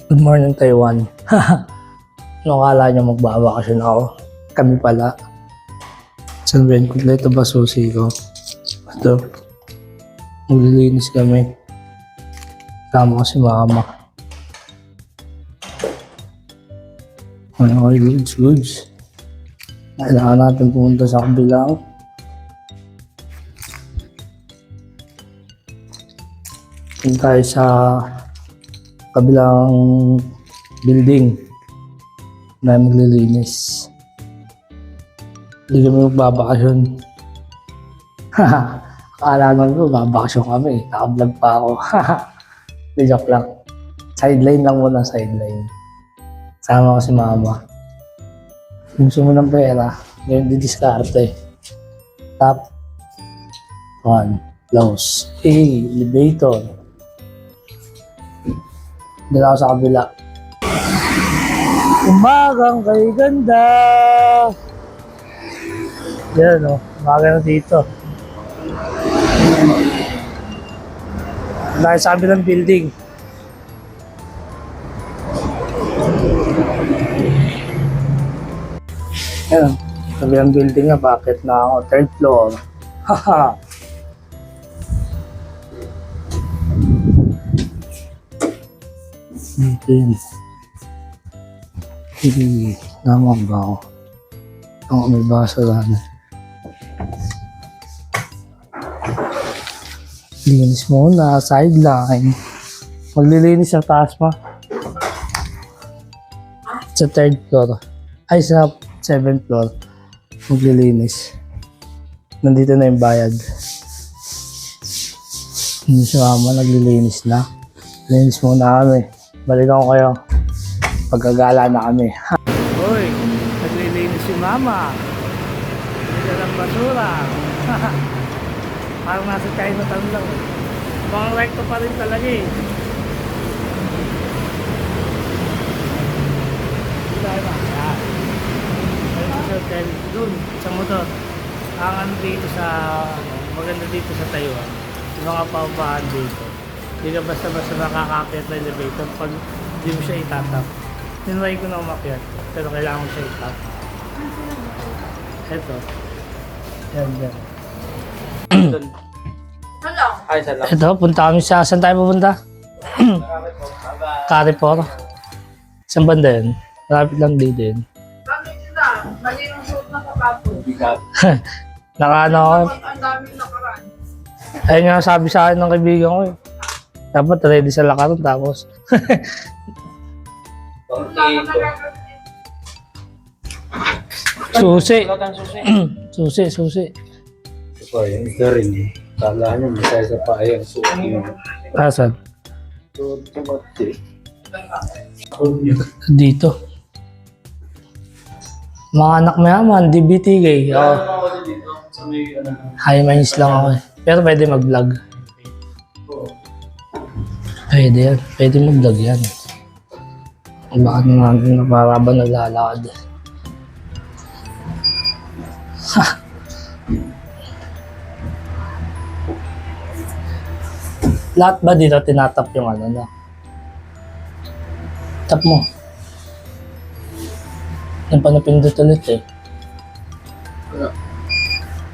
Good morning, Taiwan. Ano kala nyo magbabakasyon ako? Kami pala. Saan ba yun? Kompleto ba susi ko? Ito. Maglilinis kami. Tama ko si mama. Okay, goods. Kailangan natin pumunta sa kabilang. Punta tayo sa kabilang building na maglilinis. Hindi kami magbabakasyon. Akala naman ko, babakasyon kami. Naka-vlog pa ako. Di joke lang. Sideline lang muna, sideline. Sama ko si mama. Gusto mo ng pera, ngayon didiskarte. Top 1. Close. Hey, elevator. Dito ako sa kabila. Umagang kay ganda. Yan o, umaga na dito. Dahil sa kabilang building. Yan o, kabilang building nga, bakit na ako? Third floor. Haha. Dito yun. Hindi naman ba ako? Ako may baso lang. Linis muna, sideline. Maglilinis sa taas pa. Sa third floor. Ay, sa 7th floor. Maglilinis. Nandito na yung bayad. Hindi si mama, naglilinis na. Linis muna kami. Balikan ko kayo. Pagkagala na kami. Hoy, naglilinis si mama. Hindi ng basura. Parang nasa Chinatown lang. Mga recto pa rin talaga eh. Hindi tayo ba? Yan. Hotel dun, sa motor. Ang ano dito sa, maganda dito sa Taiwan. Yung mga paupahan dito. Hindi ka basta-basta makakakit na elevator pag hindi mo siya itatap. Tinry ko na umakyat, pero kailangan mo siya itap. Ito. Yan, yan. Ay, salamat. Ito, punta kami sa... Saan tayo pupunta? Carrefour. Saan banda yun? Malapit lang dito yun. Bakit sila? Mali yung suot na kapapo. Bigat. Nakaano ako. Ang daming nakaraan. Ayun nga sabi sa akin ng kaibigan ko eh. Dapat ready sa lakaran tapos. Susi. Susi. Ito, yung isa rin eh. Kala nyo, masaya sa paayang suot yun. Asan? So, tumati. Dito. Mga anak mayaman, DBTK. Oh. High minds lang ako eh. Pero pwede mag-vlog. Pwede yan. Pwede mag-vlog yan. Baka naman na para ba naglalakad. Ha! Lahat ba dito tinatap yung ano na? Tap mo. Yung panapindot ulit eh.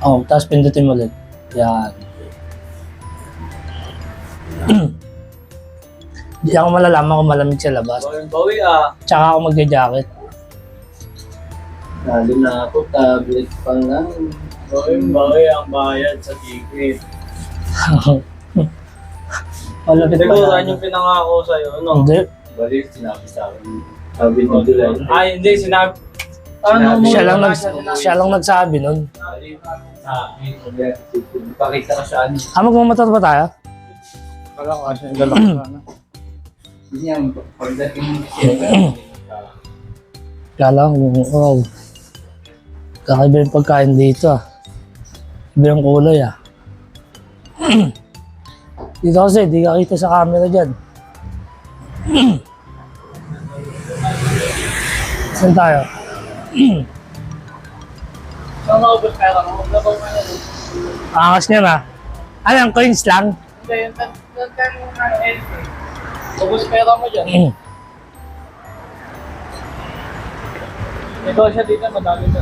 Oo, tapos pindutin mo ulit. Yan. Di ako malalaman kung malamig sa labas. Bawi ah. Tsaka ako magja-jacket. Lalo na ako, tablet pa lang. Bawi ang bayad sa ticket. Malapit pa Siguro, na. saan yung pinangako sa'yo? Ano? Hindi. Balik, sinabi sa akin. Sabi ni July. Ay, hindi, sinabi. Ano mo? Siya lang nagsabi nun. Sabi, pakita ka saan. Magmamatar ba tayo? Wala ko kasi yung galak sa ano. Hindi yan, pagdating Kala ko, wow. Kakaiba yung pagkain dito ah. Iba yung kulay ah. Dito kasi, di ka kita sa camera dyan. Saan tayo? Saan maubos pera mo? Nabang mo yan. Angas niya na. Ano, coins lang? Hindi, yung 10 mo na LP. Ubos pera mo dyan. Ito siya dito, madami na.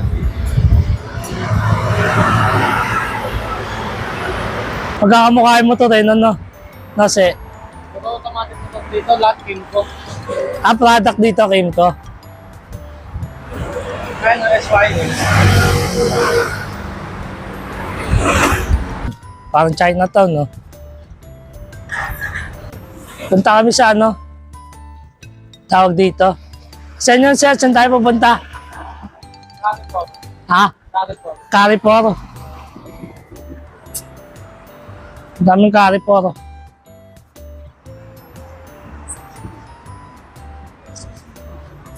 Pagkakamukhain mo to rin, ano? Nasi. Ito automatic na dito, lahat Kimco. Product dito, Kimco. Kaya na SY. Parang Chinatown, no? Punta kami sa ano? Tawag dito. Saan yun, sir? Saan tayo pupunta? Bakit po? Ha? Bakit po? Carrefour. Ang daming Carrefour.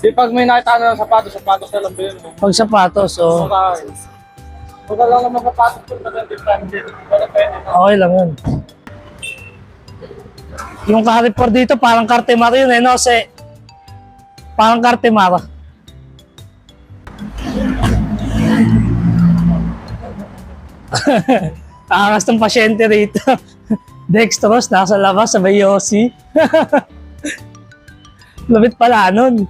Di pag may nakita na ng sapatos na lang bilhin mo. Pag sapatos, so Huwag ka lang naman sapatos po na lang different din. Wala pwede. okay lang yun. Yung Carrefour dito, parang Cartemar yun eh, no? Kasi parang Cartemar. Angas ng pasyente rito. Dextrose, nasa labas, sabay Yossi. Lupit pala nun.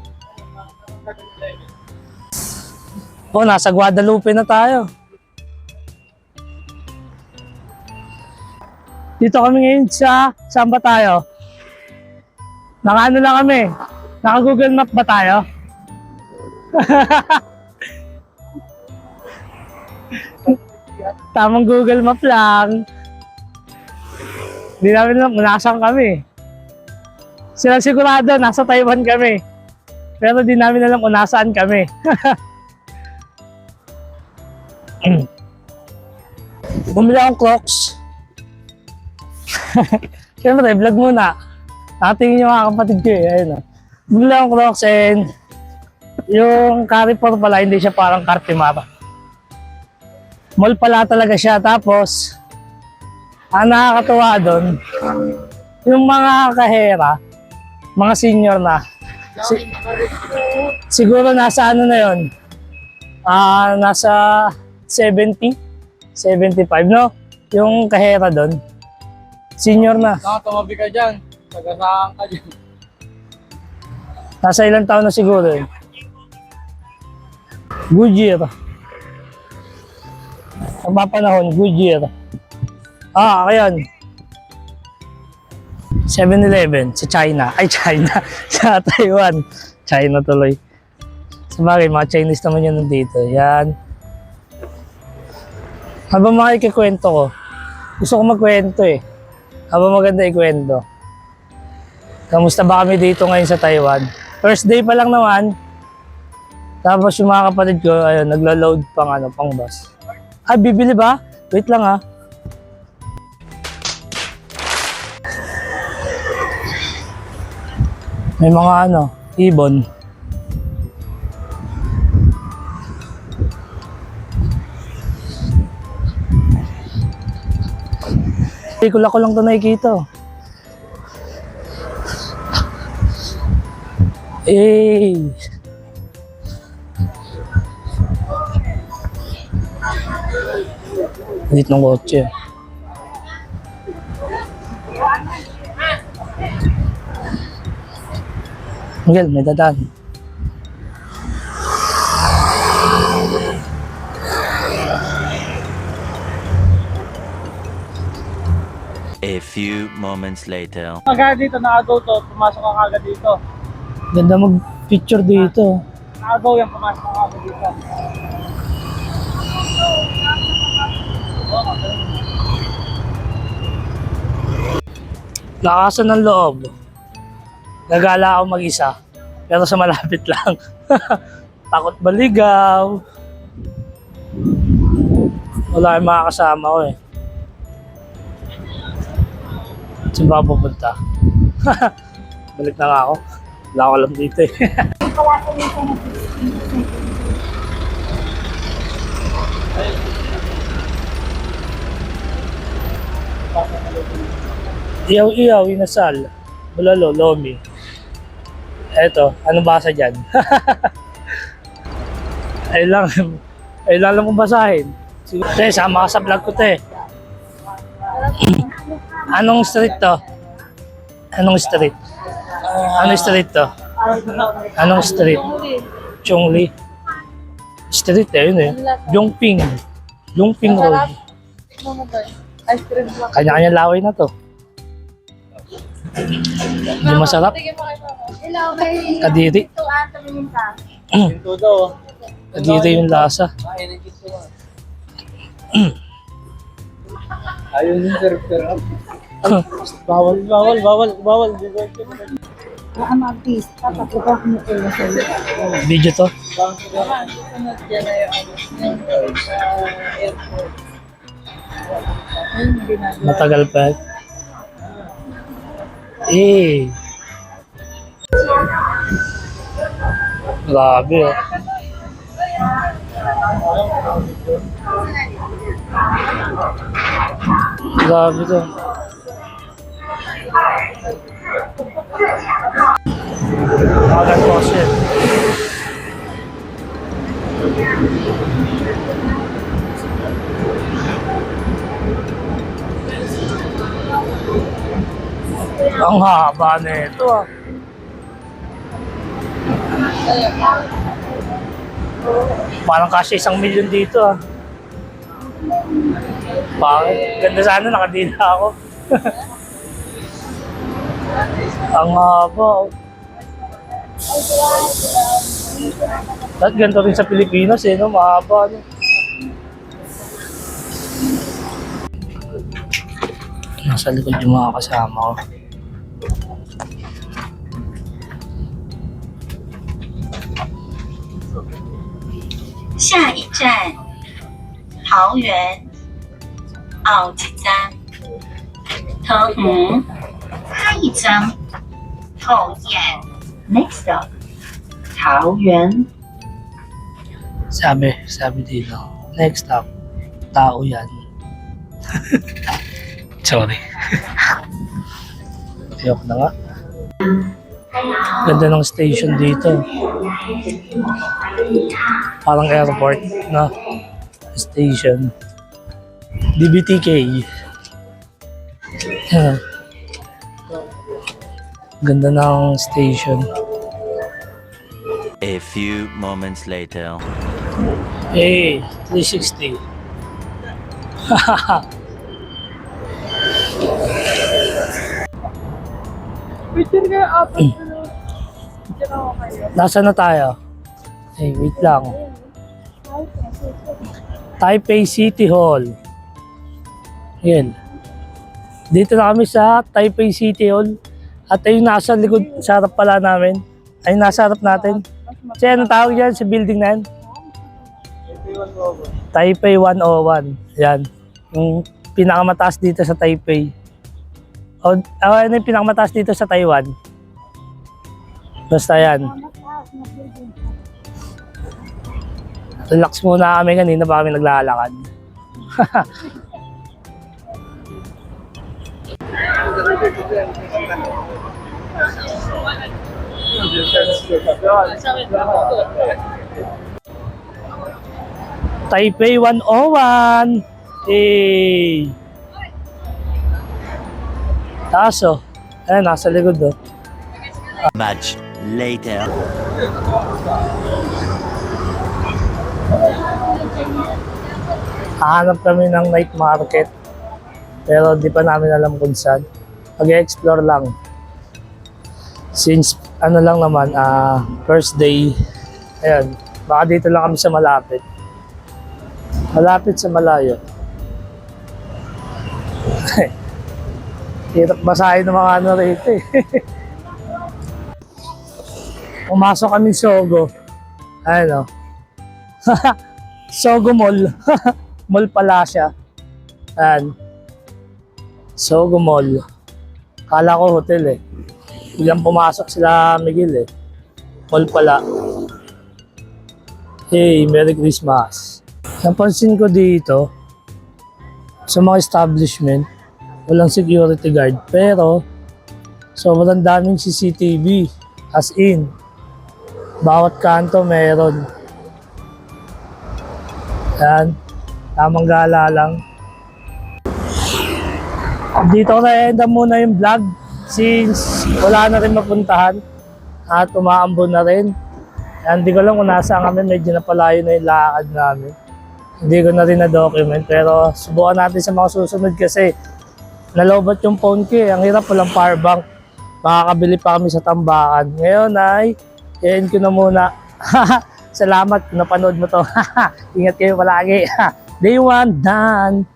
Oh, nasa Guadalupe na tayo. Dito kami ngayon saan ba tayo? Naka-ano lang kami? Naka-Google Map ba tayo? Tamang Google Map lang. Hindi namin alam kung nasaan kami. Sila sigurado, nasa Taiwan kami. Pero di namin alam kung nasaan kami. Bumili akong Crocs. Siyempre, vlog muna. Nakatingin yung mga kapatid ko eh. Ayun, oh. Bumili akong Crocs and yung Carrefour pala, hindi siya parang Cartimara. Mall pala talaga siya. Tapos, ang nakakatuwa doon, yung mga kahera, mga senior na, siguro nasa ano na yun, nasa 70, 75, no? Yung kahera doon, senior na. Tumabi ka dyan. Tagasaan ka dyan. Nasa ilang taon na siguro yun. Goodyear. Ang mapanahon, Goodyear. Ayan. 7-Eleven sa China. Ay, China. Sa Taiwan. China tuloy. Sabagay, mga Chinese naman yun nandito. Yan. Habang makikikwento ko, gusto ko magkwento eh. Habang maganda ikwento. Kamusta ba kami dito ngayon sa Taiwan? First day pa lang naman. Tapos yung mga kapatid ko, ayun, naglo-load pang bus. Ah, bibili ba? Wait lang ah. May mga ibon. Pelikula ko lang ito nakikita. Eh. Lit ng kotse. Miguel, may dadaan. A few moments later. Agad dito, na-agaw to. Pumasok ka agad dito. Ganda mag-picture dito. Na-agaw yan, pumasok ka agad dito. Lakasan ng loob. Gagala ako mag-isa. Pero sa malapit lang. Takot baligaw. Wala kayong makakasama ko eh. Saan ba pupunta? Balik na nga ako. Wala ko alam dito eh. Iyaw-iyaw, inasal. Bulalo, lomi. Eto, ano basa dyan? Ay lang kong basahin. Te, sama ka sa vlog ko, te. Anong street to? Anong street? Anong street to? Anong street? Chongli. Street eh, yun eh. Yongping. Yongping Road. Masarap. Tikman mo to. Ice cream lang. Kanya-kanya laway na to. Hindi masarap. Tignan mo kayo. Hello, may Kadiri. ito tumingin ka. Ito daw. Kadiri yung lasa. Ayun yung serve. Bawal. Mabis. Papakita ko mo kayo sa iyo. Video to. Sunod dyan na yung airport. Ayun, ginagawa. Matagal pa. Eh. Grabe oh. Grabe to. Agad po siya. Ang haba nito ah. Parang kasi 1,000,000 dito ah. Bakit? Ganda sana nakadila ako. Ang haba oh. At ganito rin sa Pilipinas eh, no? Mahaba no? Nasa likod yung mga kasama ko.下一站，桃园奥吉站。下一站，后燕。Next stop，桃园。 Sabi dito. Next stop, tao yan. Sorry. Ayoko na nga. Ganda ng station dito. Parang airport na station. DBTK. Yan. Ganda ng station. A few moments later. Hey, 360. Picture kayo, apat na. Picture ako kayo. Nasaan na tayo? Hey, wait lang. Taipei City Hall. Yan. Dito na kami sa Taipei City Hall. At ayun nasa likod, sa harap pala namin. Ayun nasa harap natin. Kasi anong tawag yan sa building na yan? Taipei 101. Yan. Yung pinakamataas dito sa Taipei. O, ano yung pinakamataas dito sa Taiwan? Basta yan. Relax muna kami kanina pa kami naglalakad. Taipei 101. Eh. Taso. Ayan, nasa likod do. Much later. Hahanap kami ng night market. Pero di pa namin alam kung saan. Mag-explore lang. Since ano lang naman, first day. Ayan, baka dito lang kami sa malapit. Malapit sa malayo. Hirap basahin ng mga ano rito eh. Pumasok kami Sogo. Ayan o. Sogo Mall. Mall pala siya. Ayan. Sogo Mall. Kala ko hotel eh. Biglang pumasok sila Miguel eh. Mall pala. Hey, Merry Christmas. Napansin ko dito, sa mga establishment, walang security guard. Pero, sobrang daming CCTV. As in, bawat kanto meron. Yan. Tamang gala lang. Dito ko na-enda muna yung vlog since wala na rin mapuntahan at umaambon na rin. Hindi ko alam kung nasaan kami, medyo napalayo na yung lakad namin. Hindi ko na rin na-document, pero subukan natin sa mga susunod kasi nalobat yung phone ko eh. Ang hirap, walang power bank. Makakabili pa kami sa tambakan. Ngayon ay, i-end ko na muna. Salamat kung napanood mo to. Ingat kayo palagi. Day 1, done.